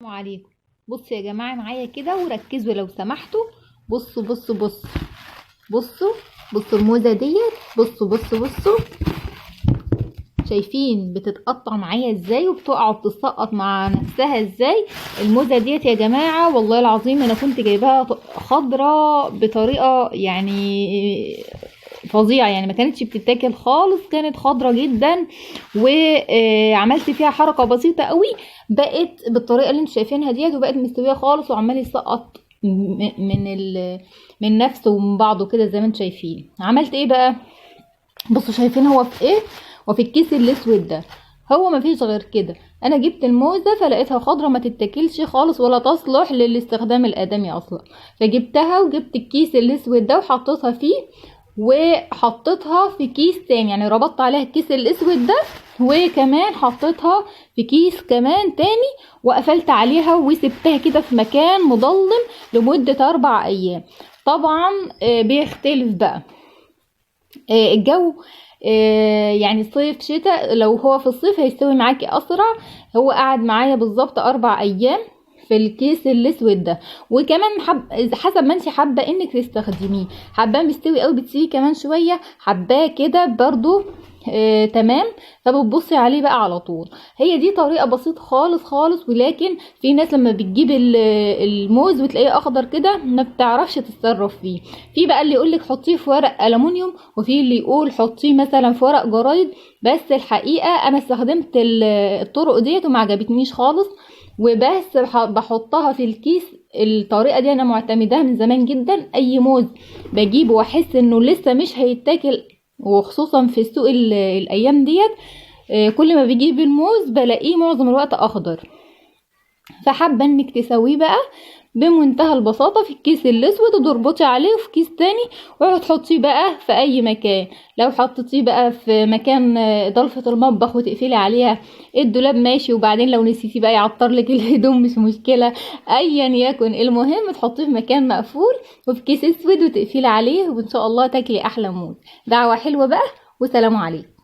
السلام عليكم. بصوا يا جماعه معايا كده وركزوا لو سمحتوا. بصوا بصوا بصوا بصوا بصوا الموزه ديت. بصوا شايفين بتتقطع معايا ازاي وبتقع وبتسقط مع نفسها ازاي. الموزه ديت يا جماعه والله العظيم انا كنت جايباها خضراء بطريقه يعني فظيعه، يعني ما كانتش بتتاكل خالص، كانت خضرة جدا. وعملت فيها حركه بسيطه قوي بقت بالطريقه اللي انتوا شايفينها ديت، وبقت مستويه خالص وعمال يسقط من نفسه ومن بعضه كده زي ما انتوا شايفين. عملت ايه بقى؟ بصوا شايفين هو في ايه؟ وفي الكيس الاسود ده هو مفيش غير كده. انا جبت الموزه فلقيتها خضره ما تتاكلش خالص ولا تصلح للاستخدام الادمي اصلا، فجبتها وجبت الكيس الاسود ده وحطيتها فيه، وحطيتها في كيس تاني، يعني ربطت عليها الكيس الاسود ده وكمان حطيتها في كيس كمان تاني وقفلت عليها وسبتها كده في مكان مظلم لمدة 4 ايام. طبعا بيختلف بقى الجو، يعني صيف شتاء. لو هو في الصيف هيستوي معاكي اسرع. هو قعد معايا بالظبط 4 ايام في الكيس الاسود ده. وكمان حسب ما انت حابه انك تستخدميه، حباه مستوي قوي بتسيبيه كمان شويه، حباه كده برضو تمام فبتبصي عليه بقى على طول. هي دي طريقه بسيطه خالص خالص، ولكن في ناس لما بتجيب الموز وتلاقيه اخضر كده ما بتعرفش تتصرف فيه. في بقى اللي يقولك حطيه في ورق ألمونيوم، وفي اللي يقول حطيه مثلا في ورق جرايد. بس الحقيقه انا استخدمت الطرق ديت وما عجبتنيش خالص، وبس بحطها في الكيس. الطريقه دي انا معتمداها من زمان جدا. اي موز بجيبه واحس انه لسه مش هيتاكل، وخصوصا في السوق الايام ديت كل ما بجيب الموز بلاقيه معظم الوقت اخضر. فحابه انك تسويه بقى بمنتهى البساطه في الكيس الاسود وتربطي عليه في كيس تاني وتحطيه بقى في اي مكان. لو حطيتيه بقى في مكان ضلفه المطبخ وتقفلي عليها الدولاب ماشي، وبعدين لو نسيتي بقى يعطرلك الهدوم مش مشكله، ايا يكن المهم تحطيه في مكان مقفول وفي كيس اسود وتقفلي عليه، وان شاء الله تاكلي احلى موز. دعوه حلوه بقى، وسلام عليكم.